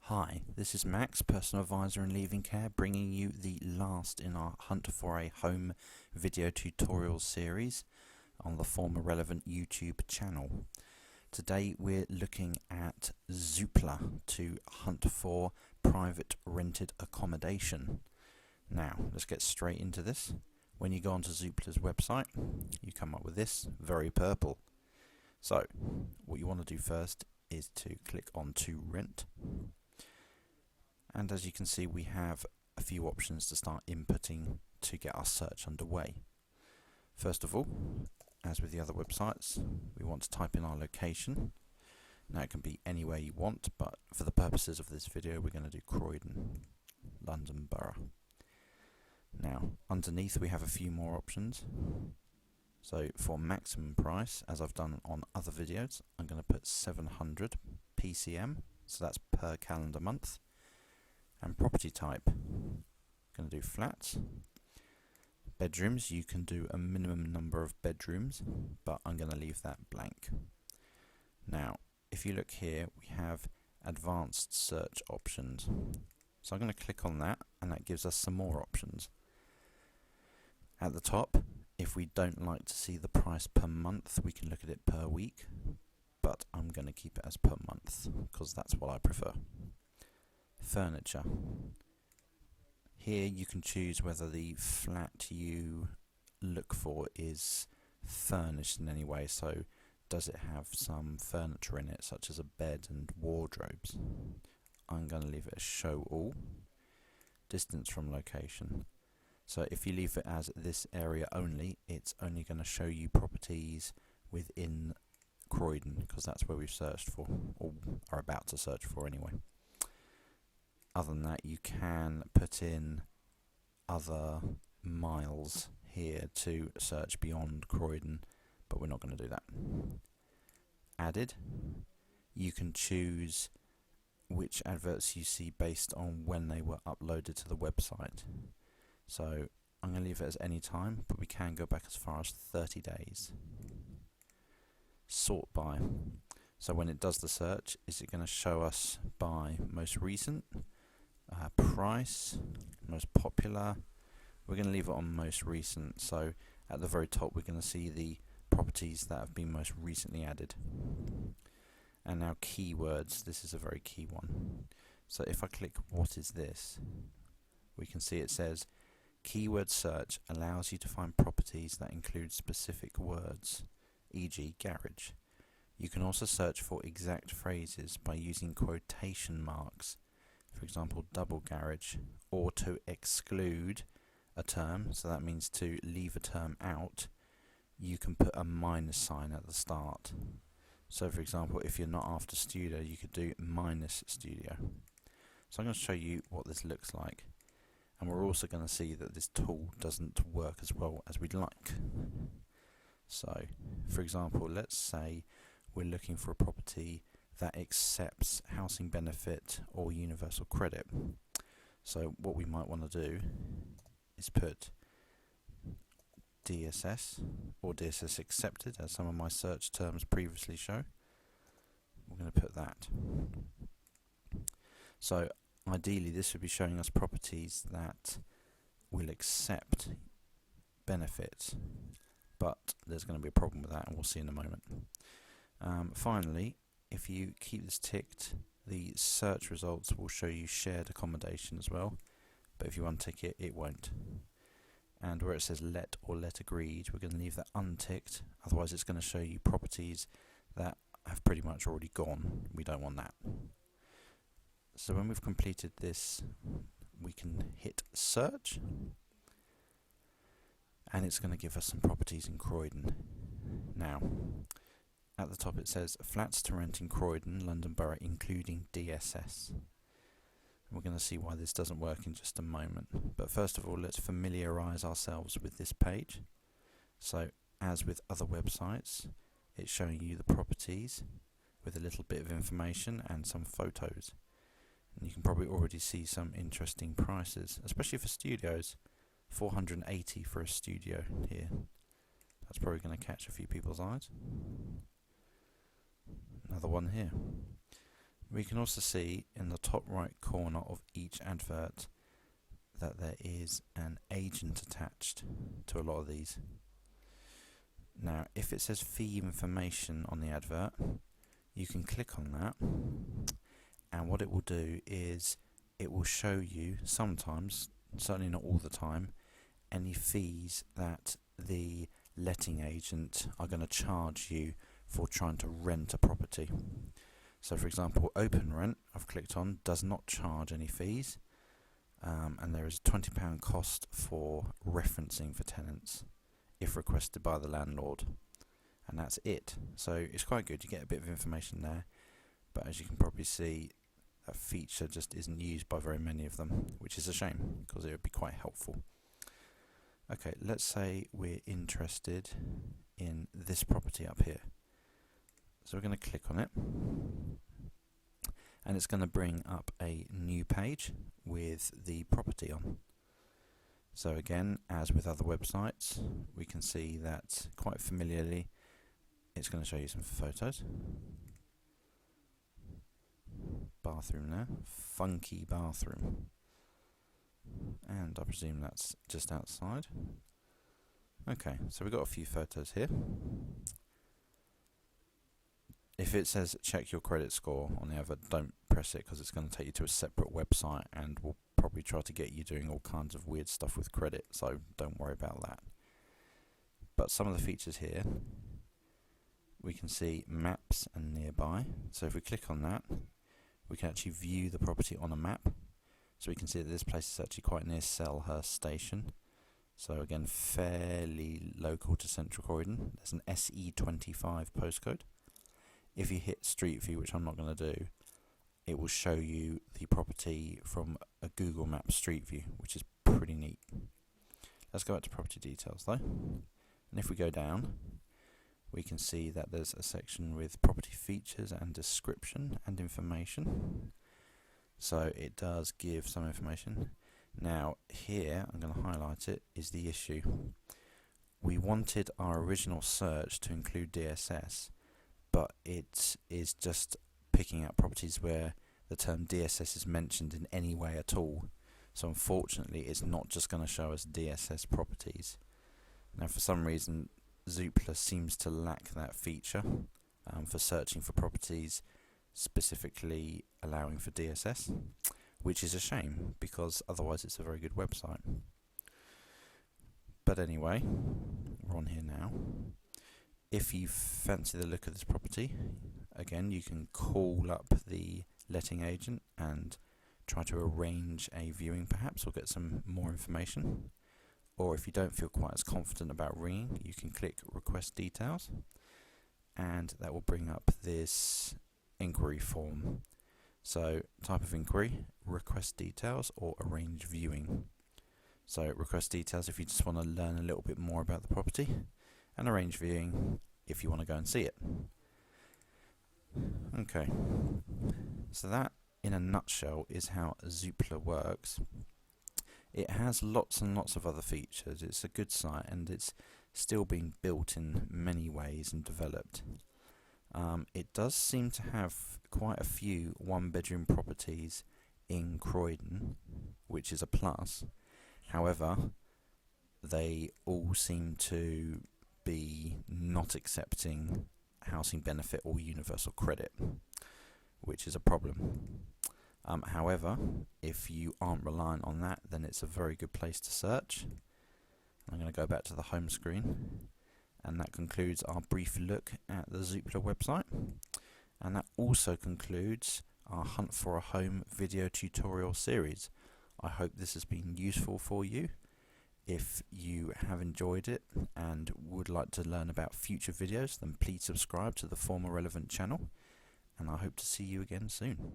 Hi, this is Max, personal advisor in leaving care, bringing you the last in our Hunt for a Home video tutorial series on the former relevant YouTube channel. Today we're looking at Zoopla to hunt for private rented accommodation. Now, let's get straight into this. When you go onto Zoopla's website, you come up with this, very purple. So, what you want to do first is to click on to rent. And as you can see, we have a few options to start inputting to get our search underway. First of all, as with the other websites, we want to type in our location. Now it can be anywhere you want, but for the purposes of this video we're going to do Croydon, London Borough. Now underneath we have a few more options. So for maximum price, as I've done on other videos, I'm going to put 700 PCM, so that's per calendar month. And property type, going to do flats. Bedrooms, you can do a minimum number of bedrooms, but I'm going to leave that blank. Now, if you look here, we have advanced search options. So I'm going to click on that, and that gives us some more options. At the top, if we don't like to see the price per month, we can look at it per week, but I'm going to keep it as per month, because that's what I prefer. Furniture. Here you can choose whether the flat you look for is furnished in any way, so does it have some furniture in it such as a bed and wardrobes. I'm going to leave it as show all. Distance from location. So if you leave it as this area only, it's only going to show you properties within Croydon, because that's where we've searched for, or are about to search for anyway. Other than that, you can put in other miles here to search beyond Croydon, but we're not going to do that. Added, you can choose which adverts you see based on when they were uploaded to the website. So I'm going to leave it as any time, but we can go back as far as 30 days. Sort by. So when it does the search, is it going to show us by most recent? Price, most popular. We're going to leave it on most recent, so at the very top we're going to see the properties that have been most recently added. And now keywords, this is a very key one. So if I click what is this, we can see it says keyword search allows you to find properties that include specific words, e.g. garage. You can also search for exact phrases by using quotation marks. For example, double garage, or to exclude a term, so that means to leave a term out, you can put a minus sign at the start. So for example, if you're not after studio, you could do minus studio. So I'm going to show you what this looks like, and we're also going to see that this tool doesn't work as well as we'd like. So for example, let's say we're looking for a property that accepts housing benefit or universal credit. So what we might want to do is put DSS or DSS accepted, as some of my search terms previously show. We're going to put that. So ideally this would be showing us properties that will accept benefits, but there's going to be a problem with that, and we'll see in a moment. Finally, if you keep this ticked, the search results will show you shared accommodation as well, but if you untick it, it won't. And where it says let or let agreed, we're going to leave that unticked, otherwise it's going to show you properties that have pretty much already gone. We don't want that. So when we've completed this, we can hit search, and it's going to give us some properties in Croydon. Now, at the top it says flats to rent in Croydon, London Borough, including DSS. We're going to see why this doesn't work in just a moment. But first of all, let's familiarise ourselves with this page. So, as with other websites, it's showing you the properties with a little bit of information and some photos. And you can probably already see some interesting prices, especially for studios. 480 for a studio here. That's probably going to catch a few people's eyes. Another one here. We can also see in the top right corner of each advert that there is an agent attached to a lot of these. Now, if it says fee information on the advert, you can click on that, and what it will do is it will show you sometimes, certainly not all the time, any fees that the letting agent are going to charge you for trying to rent a property. So for example, Open Rent, I've clicked on, does not charge any fees, and there is a £20 cost for referencing for tenants if requested by the landlord, and that's it. So it's quite good, you get a bit of information there, but as you can probably see, that feature just isn't used by very many of them, which is a shame because it would be quite helpful. Okay, let's say we're interested in this property up here. So we're going to click on it, and it's going to bring up a new page with the property on. So again, as with other websites, we can see that quite familiarly it's going to show you some photos. Bathroom there, funky bathroom, and I presume that's just outside. Okay, so we've got a few photos here. If it says check your credit score on the advert, don't press it because it's going to take you to a separate website and will probably try to get you doing all kinds of weird stuff with credit, so don't worry about that. But some of the features here, we can see maps and nearby. So if we click on that, we can actually view the property on a map. So we can see that this place is actually quite near Selhurst Station. So again, fairly local to Central Croydon. There's an SE25 postcode. If you hit Street View, which I'm not going to do, it will show you the property from a Google Maps Street View, which is pretty neat. Let's go back to property details though. And if we go down, we can see that there's a section with property features and description and information. So it does give some information. Now here, I'm going to highlight it, is the issue. We wanted our original search to include DSS, but it is just picking out properties where the term DSS is mentioned in any way at all. So unfortunately, it's not just going to show us DSS properties. Now for some reason, Zoopla seems to lack that feature for searching for properties specifically allowing for DSS, which is a shame because otherwise it's a very good website. But anyway, we're on here now. If you fancy the look of this property, again you can call up the letting agent and try to arrange a viewing perhaps, or get some more information. Or if you don't feel quite as confident about ringing, you can click request details, and that will bring up this inquiry form. So type of inquiry, request details or arrange viewing. So request details if you just want to learn a little bit more about the property, and arrange viewing if you want to go and see it. Okay, so that in a nutshell is how Zoopla works. It has lots and lots of other features. It's a good site and it's still being built in many ways and developed. It does seem to have quite a few one-bedroom properties in Croydon, which is a plus. However, they all seem to be not accepting housing benefit or universal credit, which is a problem. However, if you aren't reliant on that, then it's a very good place to search. I'm going to go back to the home screen, and that concludes our brief look at the Zoopla website, and that also concludes our Hunt for a Home video tutorial series. I hope this has been useful for you. If you have enjoyed it and would like to learn about future videos, then please subscribe to the former relevant channel, and I hope to see you again soon.